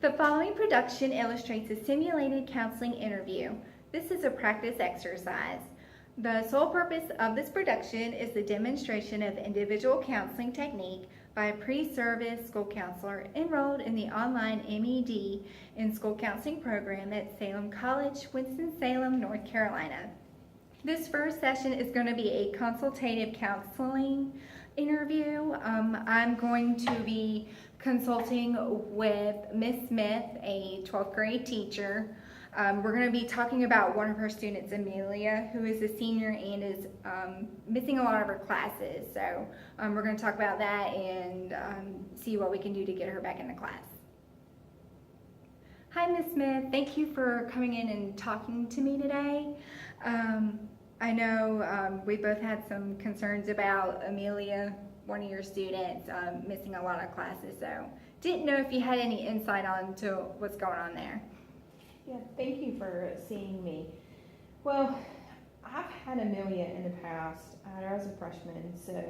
The following production illustrates a simulated counseling interview. This is a practice exercise. The sole purpose of this production is the demonstration of individual counseling technique by a pre-service school counselor enrolled in the online MED in school counseling program at Salem College, Winston-Salem, North Carolina. This first session is going to be a consultative counseling interview. I'm going to be consulting with Miss Smith, a 12th grade teacher. We're going to be talking about one of her students, Amelia, who is a senior and is missing a lot of her classes. So we're going to talk about that and see what we can do to get her back into class. Hi, Miss Smith. Thank you for coming in and talking to me today. I know we both had some concerns about Amelia, one of your students, missing a lot of classes. So didn't know if you had any insight on to what's going on there. Yeah, thank you for seeing me. Well, I've had Amelia in the past. I had her as a freshman, so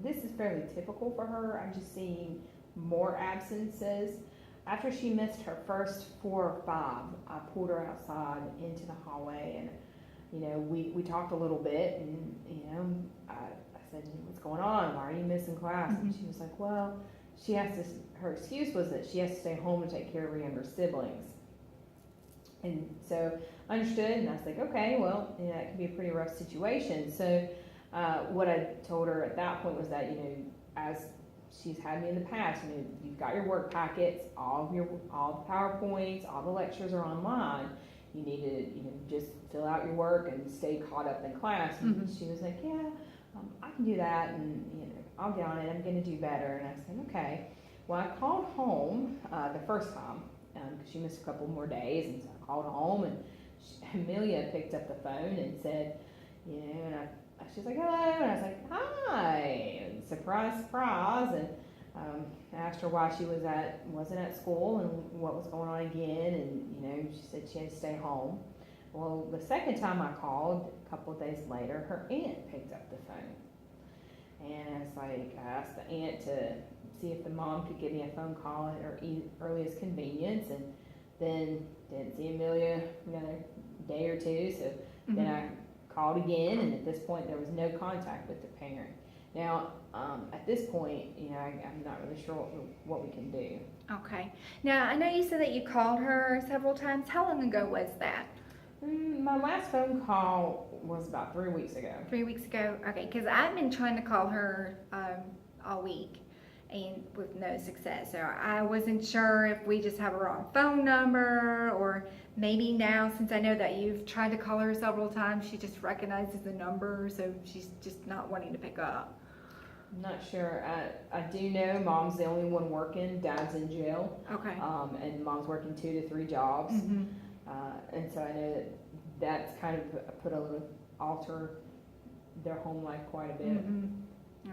this is fairly typical for her. I'm just seeing more absences. After she missed her first 4 or 5, I pulled her outside into the hallway, and we talked a little bit, and I said, "What's going on? Why are you missing class?" And she was like, "Well, she has to." Her excuse was that she has to stay home and take care of her younger siblings. And so I understood, and I was like, okay, well, it can be a pretty rough situation. So what I told her at that point was that, as she's had me in the past, you've got your work packets, all the PowerPoints, all the lectures are online. You need to, just fill out your work and stay caught up in class. And she was like, yeah, I can do that, and I'll get on it. I'm going to do better. And I said, okay. Well, I called home the first time because she missed a couple more days, and so I called home, and Amelia picked up the phone and said, and she's like, hello, and I was like, hi, and surprise, surprise, and I asked her why she wasn't at school and what was going on again, and she said she had to stay home. Well, the second time I called, a couple of days later, her aunt picked up the phone, and I was like, I asked the aunt to see if the mom could give me a phone call at her earliest convenience, and then didn't see Amelia another day or two, so then I called again, and at this point there was no contact with the parent. Now, at this point, I'm not really sure what we can do. Okay. Now, I know you said that you called her several times. How long ago was that? My last phone call was about 3 weeks ago. 3 weeks ago? Okay, because I've been trying to call her all week and with no success. So I wasn't sure if we just have a wrong phone number, or maybe now, since I know that you've tried to call her several times, she just recognizes the number, so she's just not wanting to pick up. I'm not sure. I do know Mom's the only one working. Dad's in jail. Okay. And Mom's working 2 to 3 jobs. And so I know that's kind of alter their home life quite a bit.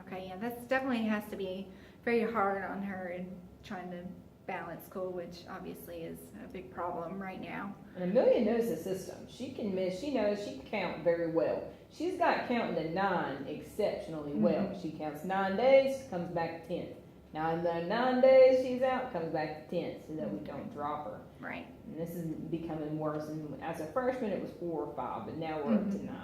Okay, yeah, that's definitely has to be very hard on her and trying to balance school, which obviously is a big problem right now. And Amelia knows the system. She can miss. She knows she can count very well. She's got counting to 9 exceptionally well. She counts 9 days, comes back to 10th. 9 days she's out, comes back to 10th, so that we don't drop her. Right. And this is becoming worse. And as a freshman, it was 4 or 5, but now we're up to 9.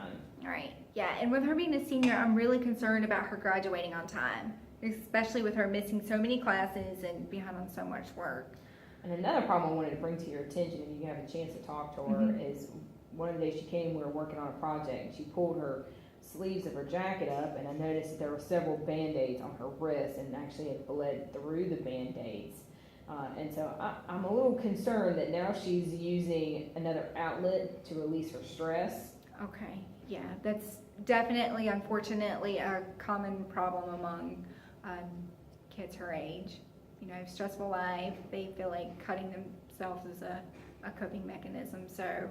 All right. Yeah, and with her being a senior, I'm really concerned about her graduating on time, especially with her missing so many classes and behind on so much work. And another problem I wanted to bring to your attention, if you have a chance to talk to her, is one of the days she came, we were working on a project, and she pulled her sleeves of her jacket up, and I noticed that there were several Band-Aids on her wrist, and actually had bled through the Band-Aids. And so I'm a little concerned that now she's using another outlet to release her stress. Okay, yeah, that's definitely, unfortunately, a common problem among kids her age. Stressful life, they feel like cutting themselves is a coping mechanism. So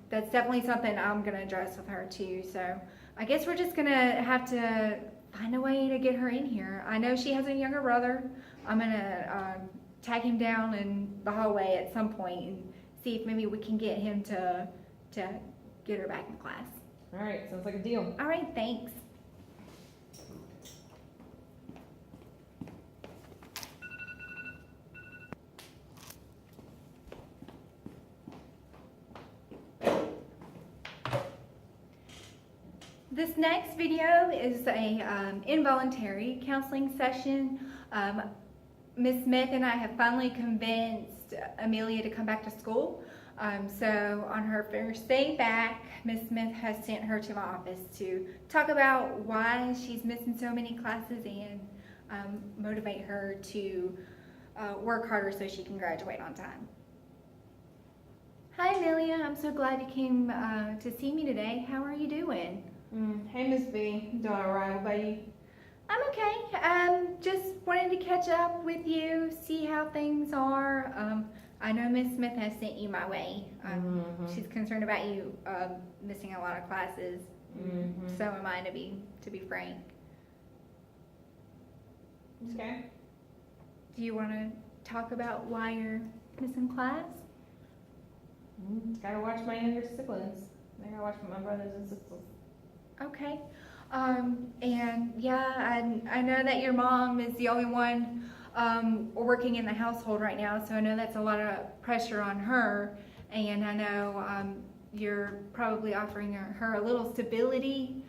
that's definitely something I'm going to address with her too. So I guess we're just going to have to find a way to get her in here. I know she has a younger brother. I'm going to tag him down in the hallway at some point and see if maybe we can get him to get her back in class. All right, sounds like a deal. All right, thanks. This next video is a involuntary counseling session. Ms. Smith and I have finally convinced Amelia to come back to school. So on her first day back, Ms. Smith has sent her to my office to talk about why she's missing so many classes and motivate her to work harder so she can graduate on time. Hi Amelia, I'm so glad you came to see me today. How are you doing? Hey, Miss B. Doing all right? What about you? I'm okay. Just wanted to catch up with you, see how things are. I know Miss Smith has sent you my way. She's concerned about you missing a lot of classes. So am I, to be frank. Okay. Do you want to talk about why you're missing class? Gotta watch my younger siblings. I gotta watch my brothers and sisters. Okay. And yeah, I know that your mom is the only one working in the household right now, so I know that's a lot of pressure on her. And I know you're probably offering her a little stability,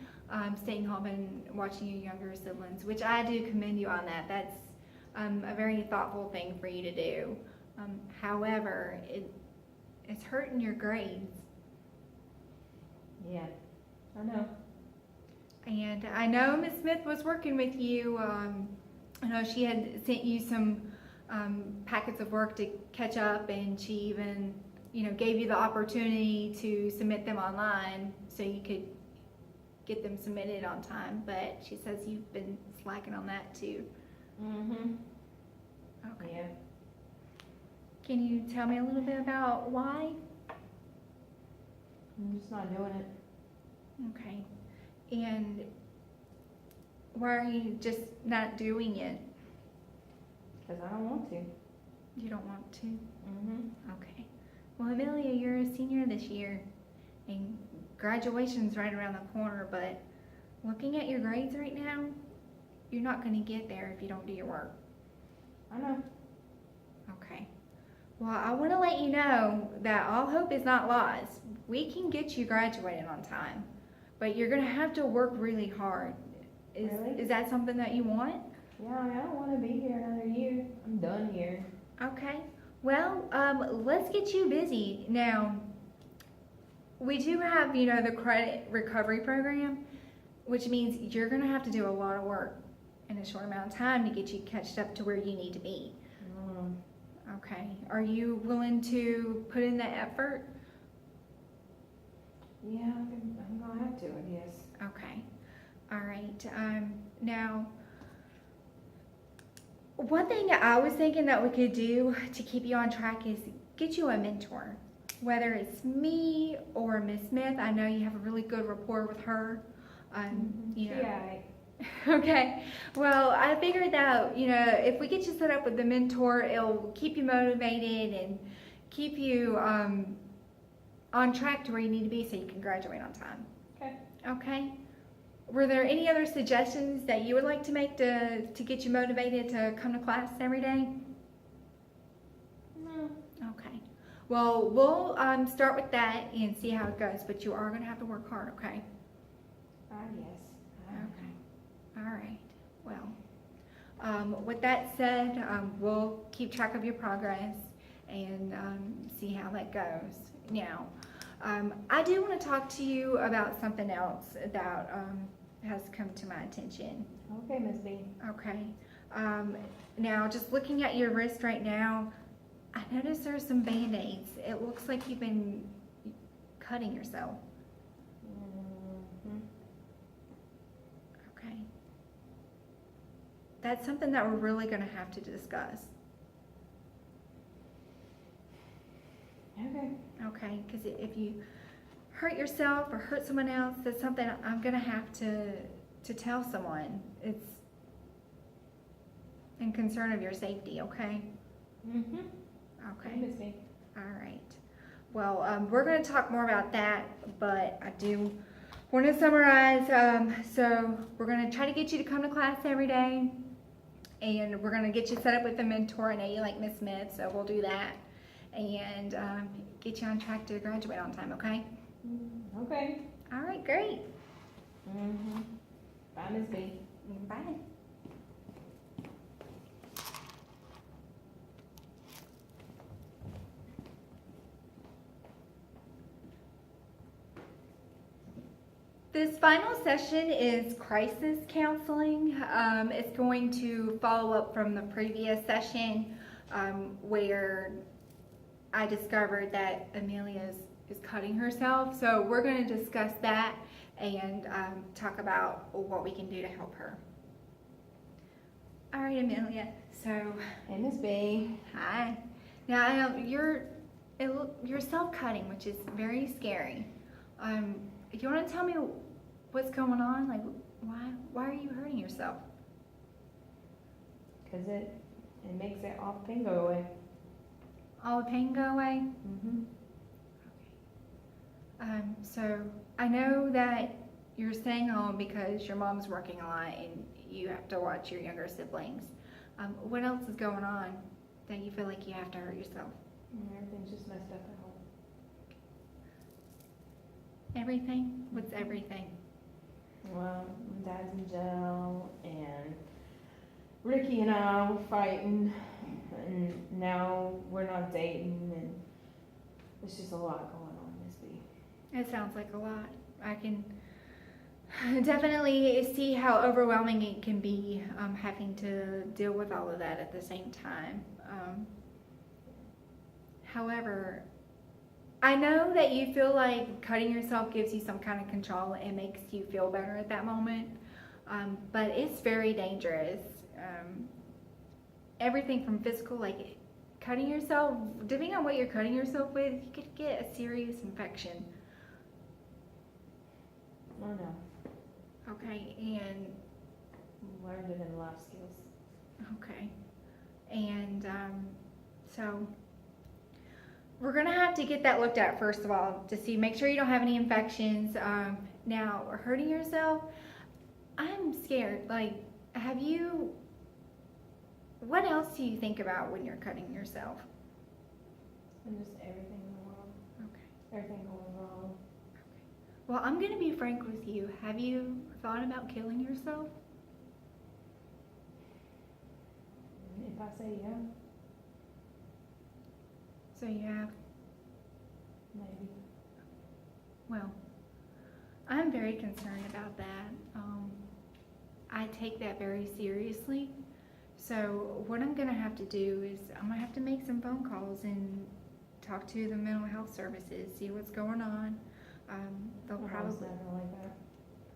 staying home and watching your younger siblings, which I do commend you on that. That's a very thoughtful thing for you to do. However, it's hurting your grades. Yeah, I know. And I know Miss Smith was working with you. I know she had sent you some packets of work to catch up, and she even, gave you the opportunity to submit them online so you could get them submitted on time. But she says you've been slacking on that too. Okay. Yeah. Can you tell me a little bit about why? I'm just not doing it. Okay. And why are you just not doing it? Because I don't want to. You don't want to? Okay. Well, Amelia, you're a senior this year, and graduation's right around the corner, but looking at your grades right now, you're not going to get there if you don't do your work. I know. Okay. Well, I want to let you know that all hope is not lost. We can get you graduated on time, but you're going to have to work really hard. Really? Is that something that you want? Yeah, I don't want to be here another year. I'm done here. Okay. Well, let's get you busy. Now, we do have, the credit recovery program, which means you're going to have to do a lot of work in a short amount of time to get you catched up to where you need to be. Okay. Are you willing to put in the effort? Yeah, I'm going to have to, I guess. Okay. All right. Now, one thing I was thinking that we could do to keep you on track is get you a mentor. Whether it's me or Miss Smith, I know you have a really good rapport with her. Yeah. Okay. Well, I figured that, if we get you set up with the mentor, it'll keep you motivated and keep you on track to where you need to be so you can graduate on time. Okay. Okay. Were there any other suggestions that you would like to make to get you motivated to come to class every day? No. Okay. Well, we'll start with that and see how it goes, but you are going to have to work hard, okay? Yes. Okay. All right. Well, with that said, we'll keep track of your progress and see how that goes. Now, I do want to talk to you about something else that has come to my attention. Okay, Miss B. Okay. Now, just looking at your wrist right now, I noticed there's some Band-Aids. It looks like you've been cutting yourself. Okay. That's something that we're really going to have to discuss. Okay. Okay, because if you hurt yourself or hurt someone else, that's something I'm going to have to tell someone. It's in concern of your safety, okay? Okay. Miss B. All right. Well, we're going to talk more about that, but I do want to summarize. So we're going to try to get you to come to class every day, and we're going to get you set up with a mentor. I know you like Miss Smith, so we'll do that, and get you on track to graduate on time, okay? Okay. All right, great. Bye, Ms. B. Bye. This final session is crisis counseling. It's going to follow up from the previous session where I discovered that Amelia is cutting herself. So we're going to discuss that and talk about what we can do to help her. All right, Amelia. So, Hey, Ms. B. hi. Now you're self-cutting, which is very scary. You want to tell me what's going on? Like, why are you hurting yourself? Because it makes all the pain go away. All the pain go away? Mm-hmm. So I know that you're staying home because your mom's working a lot and you have to watch your younger siblings. What else is going on that you feel like you have to hurt yourself? Everything's just messed up at home. Everything? What's everything? Well, my dad's in jail, and Ricky and I were fighting, and now we're not dating, and there's just a lot going on, Miss B. It sounds like a lot. I can definitely see how overwhelming it can be having to deal with all of that at the same time. However, I know that you feel like cutting yourself gives you some kind of control and makes you feel better at that moment, but it's very dangerous. Everything from physical, like cutting yourself, depending on what you're cutting yourself with, you could get a serious infection. Oh no, Okay, and learned it in life skills. okay, and so we're gonna have to get that looked at first of all to see, make sure you don't have any infections. Now, hurting yourself, I'm scared. Like, what else do you think about when you're cutting yourself? And just everything in the world. Okay. Everything going wrong. Well, I'm gonna be frank with you. Have you thought about killing yourself? If I say yeah, So you have. maybe. Well, I'm very concerned about that. I take that very seriously. So what I'm going to have to do is I'm going to have to make some phone calls and talk to the mental health services, see what's going on. They'll probably. Like that.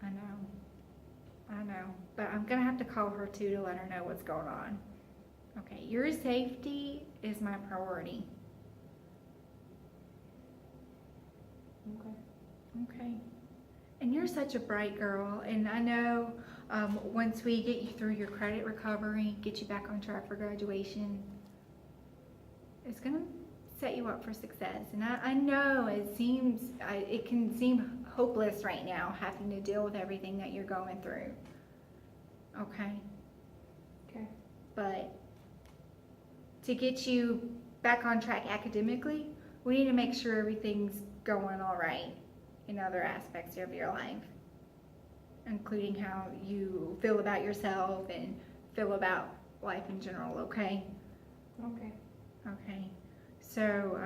I know. But I'm going to have to call her too to let her know what's going on. Okay, your safety is my priority. Okay. And you're such a bright girl, and I know once we get you through your credit recovery, get you back on track for graduation, it's going to set you up for success. And I know it can seem hopeless right now having to deal with everything that you're going through. Okay? Okay. But to get you back on track academically, we need to make sure everything's going all right in other aspects of your life, including how you feel about yourself and feel about life in general, okay? Okay. Okay. So,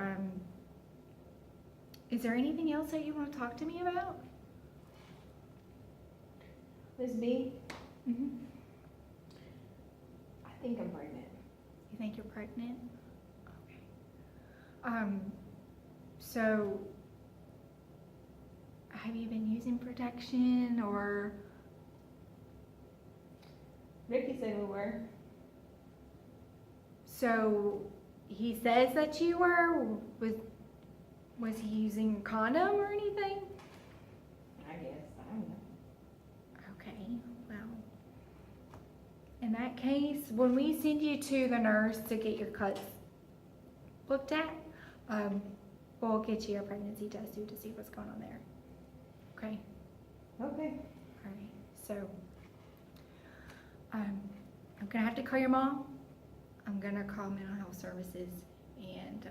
is there anything else that you want to talk to me about? Miss B, Mm-hmm. I think I'm pregnant. You think you're pregnant? Okay. So, have you been using protection or? Ricky said we were. So, he says that you were. Was he using condom or anything? I guess. I don't know. Okay, well, in that case, when we send you to the nurse to get your cuts looked at, we'll get you a pregnancy test too to see what's going on there. Okay? Okay. All right. So, I'm gonna have to call your mom. I'm gonna call mental health services, and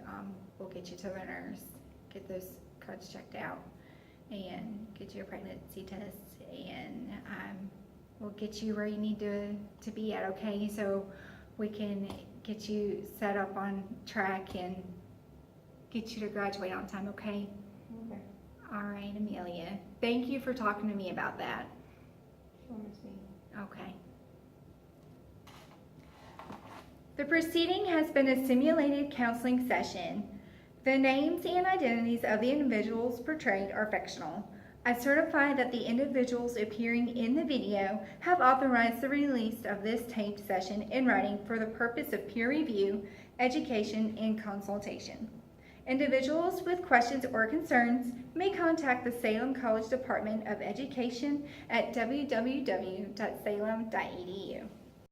we'll get you to the nurse, get those cuts checked out, and get you a pregnancy test, and we'll get you where you need to be at, okay? So we can get you set up on track and get you to graduate on time, okay? Okay. All right, Amelia. Thank you for talking to me about that. Sure, Miss B. Okay. The proceeding has been a simulated counseling session. The names and identities of the individuals portrayed are fictional. I certify that the individuals appearing in the video have authorized the release of this taped session in writing for the purpose of peer review, education, and consultation. Individuals with questions or concerns may contact the Salem College Department of Education at www.salem.edu.